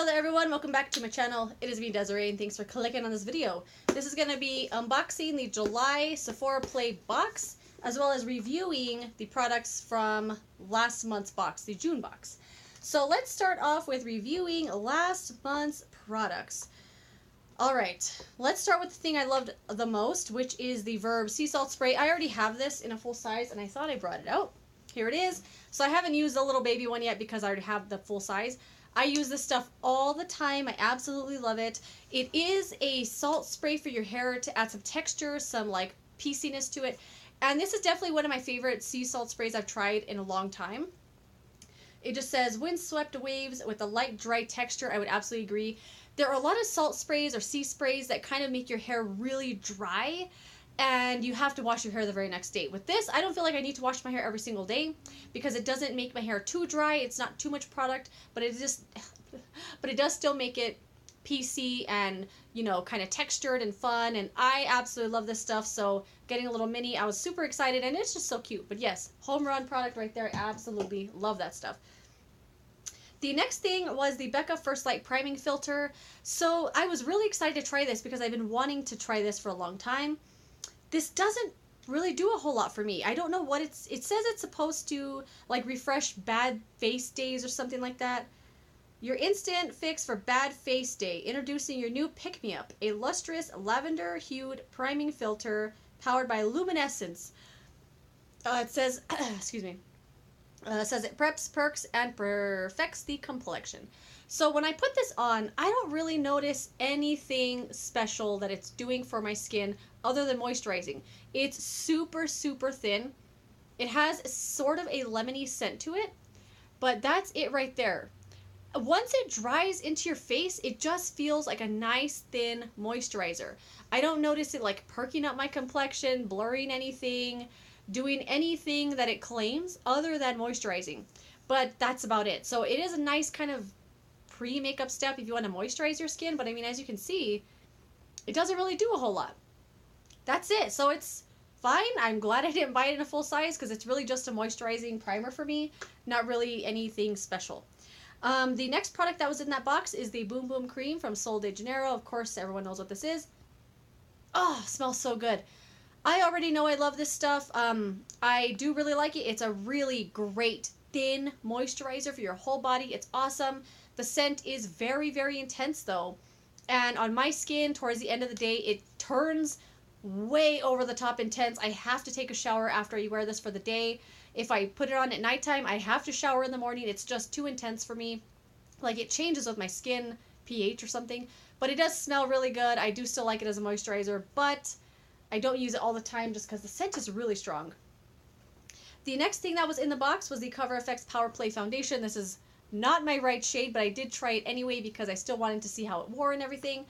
Hello there everyone, welcome back to my channel. It is me, Desiree, and thanks for clicking on this video. This is going to be unboxing the July Sephora Play box, as well as reviewing the products from last month's box, the June box. So let's start off with reviewing last month's products. Alright, let's start with the thing I loved the most, which is the Verb Sea Salt Spray. I already have this in a full size, and I thought I brought it out. Here it is. So I haven't used the little baby one yet because I already have the full size. I use this stuff all the time. I absolutely love it. It is a salt spray for your hair to add some texture, some like pieciness to it. And this is definitely one of my favorite sea salt sprays I've tried in a long time. It just says windswept waves with a light dry texture. I would absolutely agree. There are a lot of salt sprays or sea sprays that kind of make your hair really dry, and you have to wash your hair the very next day. With this, I don't feel like I need to wash my hair every single day because it doesn't make my hair too dry. It's not too much product, but it does still make it piecey and, you know, kind of textured and fun. And I absolutely love this stuff. So getting a little mini, I was super excited, and it's just so cute. But yes, home run product right there. I absolutely love that stuff. The next thing was the Becca First Light Priming Filter. So I was really excited to try this because I've been wanting to try this for a long time. This doesn't really do a whole lot for me. I don't know what it says it's supposed to like refresh bad face days or something like that. Your instant fix for bad face day. Introducing your new Pick Me Up, a lustrous lavender hued priming filter powered by luminescence. It says, excuse me. It says it preps, perks, and perfects the complexion. So when I put this on, I don't really notice anything special that it's doing for my skin other than moisturizing. It's super, super thin. It has sort of a lemony scent to it, but that's it right there. Once it dries into your face, it just feels like a nice, thin moisturizer. I don't notice it like perking up my complexion, blurring anything, doing anything that it claims other than moisturizing. But that's about it. So it is a nice kind of pre-makeup step if you want to moisturize your skin, but I mean, as you can see, it doesn't really do a whole lot. That's it. So it's fine. I'm glad I didn't buy it in a full size because it's really just a moisturizing primer for me, not really anything special. The next product that was in that box is the Boom Boom Cream from Sol de Janeiro. Of course, everyone knows what this is. Oh, smells so good. I already know I love this stuff. I do really like it. It's a really great thin moisturizer for your whole body. It's awesome. The scent is very, very intense though. And on my skin, towards the end of the day, it turns way over the top intense. I have to take a shower after I wear this for the day. If I put it on at nighttime, I have to shower in the morning. It's just too intense for me. Like, it changes with my skin pH or something. But it does smell really good. I do still like it as a moisturizer, but I don't use it all the time just because the scent is really strong. The next thing that was in the box was the Cover FX Power Play Foundation. This is not my right shade, but I did try it anyway because I still wanted to see how it wore and everything.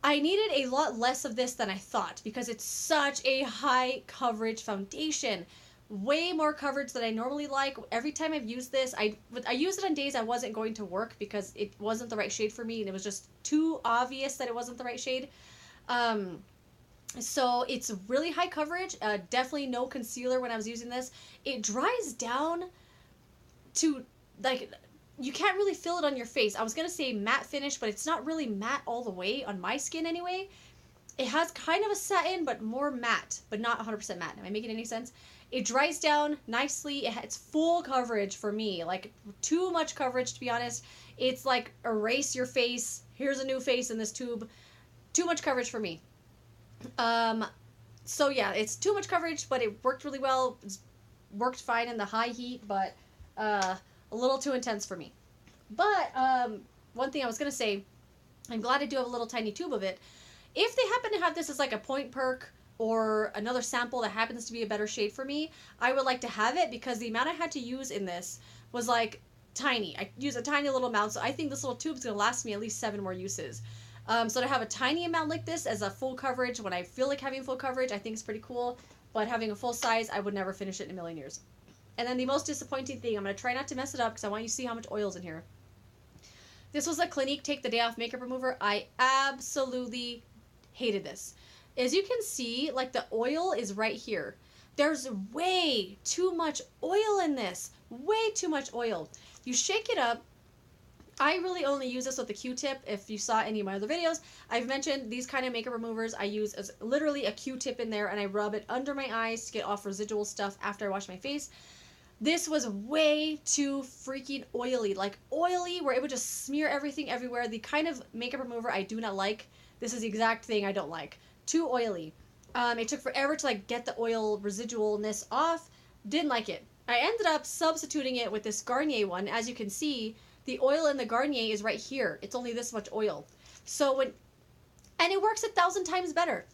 I needed a lot less of this than I thought because it's such a high coverage foundation. Way more coverage than I normally like. Every time I've used this, I used it on days I wasn't going to work because it wasn't the right shade for me and it was just too obvious that it wasn't the right shade. So it's really high coverage. Definitely no concealer when I was using this. It dries down to, like, you can't really feel it on your face. I was going to say matte finish, but it's not really matte all the way on my skin anyway. It has kind of a satin, but more matte, but not 100% matte. Am I making any sense? It dries down nicely. It's full coverage for me. Like, too much coverage, to be honest. It's like, erase your face. Here's a new face in this tube. Too much coverage for me. So yeah, it's too much coverage, but it worked really well. It's worked fine in the high heat, but a little too intense for me. But one thing I was gonna say, I'm glad I do have a little tiny tube of it. If they happen to have this as like a point perk or another sample that happens to be a better shade for me, I would like to have it because the amount I had to use in this was like tiny. I use a tiny little amount, so I think this little tube is gonna last me at least 7 more uses. So to have a tiny amount like this as a full coverage when I feel like having full coverage, I think is pretty cool. But having a full size, I would never finish it in a million years. And then the most disappointing thing, I'm going to try not to mess it up because I want you to see how much oil's in here. This was a Clinique Take the Day Off Makeup Remover. I absolutely hated this. As you can see, like, the oil is right here. There's way too much oil in this. Way too much oil. You shake it up, I really only use this with a Q-tip. If you saw any of my other videos, I've mentioned these kind of makeup removers I use as literally a Q-tip in there, and I rub it under my eyes to get off residual stuff after I wash my face. This was way too freaking oily, like oily where it would just smear everything everywhere. The kind of makeup remover I do not like. This is the exact thing I don't like. Too oily. It took forever to like get the oil residualness off. Didn't like it. I ended up substituting it with this Garnier one. As you can see, the oil in the Garnier is right here. It's only this much oil. And it works 1,000 times better.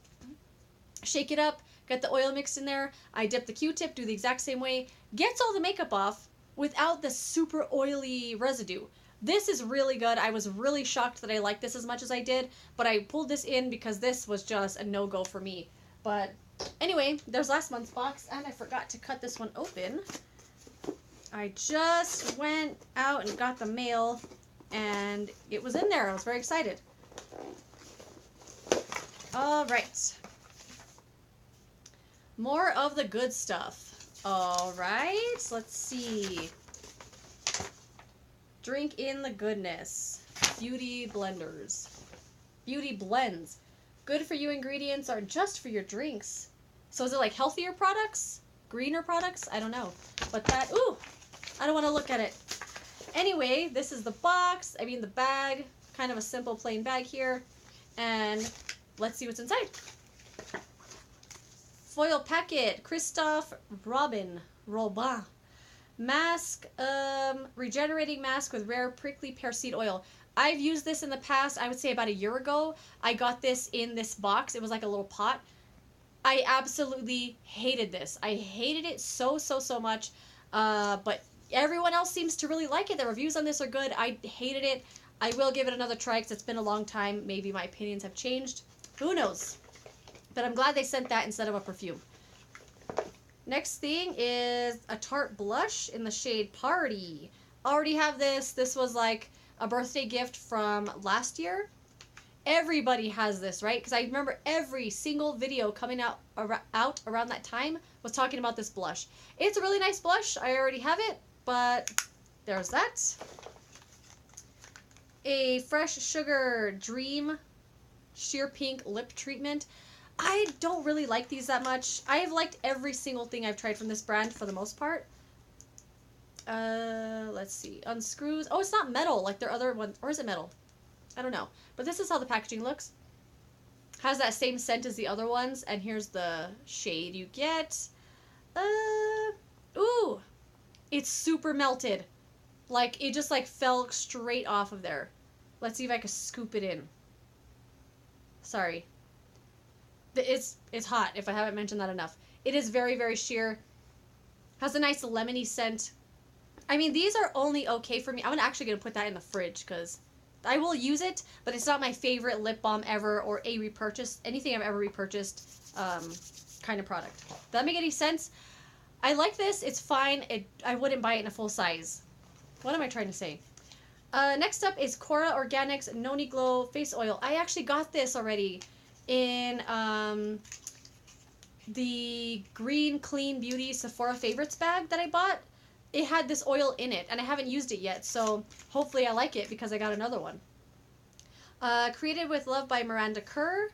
Shake it up, get the oil mixed in there. I dip the Q-tip, do the exact same way. Gets all the makeup off without the super oily residue. This is really good. I was really shocked that I liked this as much as I did, but I pulled this in because this was just a no-go for me. But anyway, there's last month's box, and I forgot to cut this one open. I just went out and got the mail, and it was in there. I was very excited. All right. More of the good stuff. All right, let's see. Drink in the goodness. Beauty blenders. Beauty blends. Good for you ingredients are just for your drinks. So is it like healthier products? Greener products? I don't know. But that, ooh, I don't want to look at it. Anyway, this is the box. I mean the bag. Kind of a simple plain bag here. And let's see what's inside. Foil packet. Christoph Robin. Mask. Regenerating mask with rare prickly pear seed oil. I've used this in the past. I would say about a year ago. I got this in this box. It was like a little pot. I absolutely hated this. I hated it so much. But everyone else seems to really like it. The reviews on this are good. I hated it. I will give it another try because it's been a long time. Maybe my opinions have changed. Who knows? But I'm glad they sent that instead of a perfume. Next thing is a Tarte blush in the shade Party. Already have this. This was like a birthday gift from last year. Everybody has this, right? Because I remember every single video coming out around that time was talking about this blush. It's a really nice blush. I already have it, but there's that. A Fresh Sugar Dream Sheer Pink Lip Treatment. I don't really like these that much. I have liked every single thing I've tried from this brand for the most part. Let's see. Unscrews. Oh, it's not metal like their other one. Or is it metal? I don't know. But this is how the packaging looks. Has that same scent as the other ones. And here's the shade you get. Ooh. It's super melted. Like, it just like fell straight off of there. Let's see if I can scoop it in. Sorry. It's hot, if I haven't mentioned that enough. It is very sheer. Has a nice lemony scent. I mean, these are only okay for me. I'm actually going to put that in the fridge because I will use it, but it's not my favorite lip balm ever or a repurchase, anything I've ever repurchased kind of product. Does that make any sense? I like this. It's fine. I wouldn't buy it in a full size. What am I trying to say? Next up is Kora Organics Noni Glow Face Oil. I actually got this already in the Green Clean Beauty Sephora Favorites bag that I bought. It had this oil in it, and I haven't used it yet, so hopefully I like it because I got another one. Created with love by Miranda Kerr.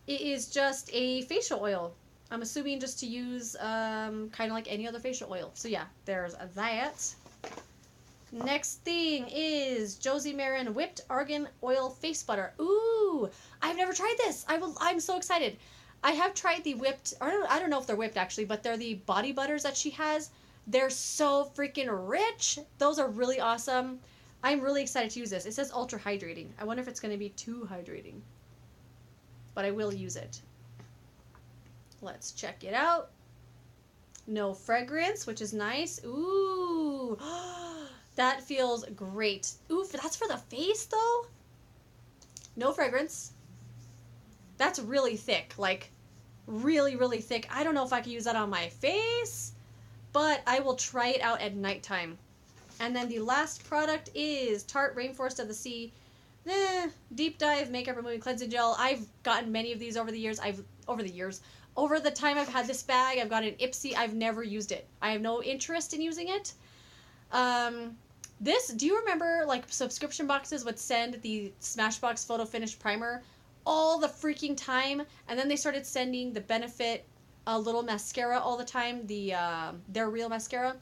It is just a facial oil. I'm assuming just to use kind of like any other facial oil. So yeah, there's that. Next thing is Josie Maran Whipped Argan Oil Face Butter. Ooh, I've never tried this. I'm so excited. I have tried the whipped, or I don't know if they're whipped actually, but they're the body butters that she has. They're so freaking rich. Those are really awesome. I'm really excited to use this. It says ultra hydrating. I wonder if it's going to be too hydrating. But I will use it. Let's check it out. No fragrance, which is nice. Ooh. That feels great. Ooh, that's for the face though? No fragrance. That's really thick. Like, really thick. I don't know if I can use that on my face, but I will try it out at nighttime. And then the last product is Tarte Rainforest of the Sea Deep Dive Makeup Removing Cleansing Gel. I've gotten many of these over the years. Over the time I've had this bag, I've got an Ipsy. I've never used it. I have no interest in using it. This, do you remember like subscription boxes would send the Smashbox Photo Finish Primer all the freaking time, and then they started sending the Benefit little mascara all the time, the their real mascara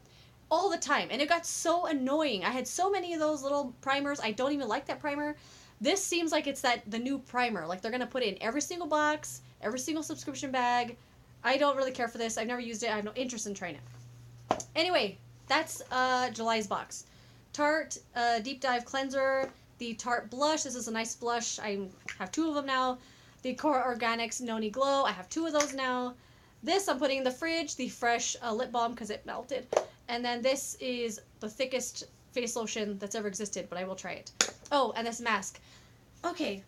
all the time, and it got so annoying. I had so many of those little primers. I don't even like that primer. This seems like it's the new primer. Like they're gonna put it in every single box, every single subscription bag. I don't really care for this. I've never used it. I have no interest in trying it. Anyway, that's July's box. Tarte Deep Dive Cleanser, the Tarte Blush. This is a nice blush. I have 2 of them now. The Kora Organics Noni Glow. I have 2 of those now. This I'm putting in the fridge, the fresh lip balm because it melted. And then this is the thickest face lotion that's ever existed, but I will try it. Oh, and this mask. Okay,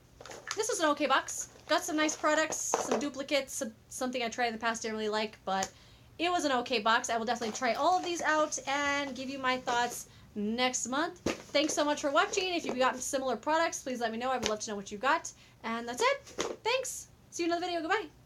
this was an okay box. Got some nice products, some duplicates, something I tried in the past didn't really like, but it was an okay box. I will definitely try all of these out and give you my thoughts next month. Thanks so much for watching. If you've gotten similar products, please let me know. I would love to know what you got. And that's it. Thanks. See you in another video. Goodbye.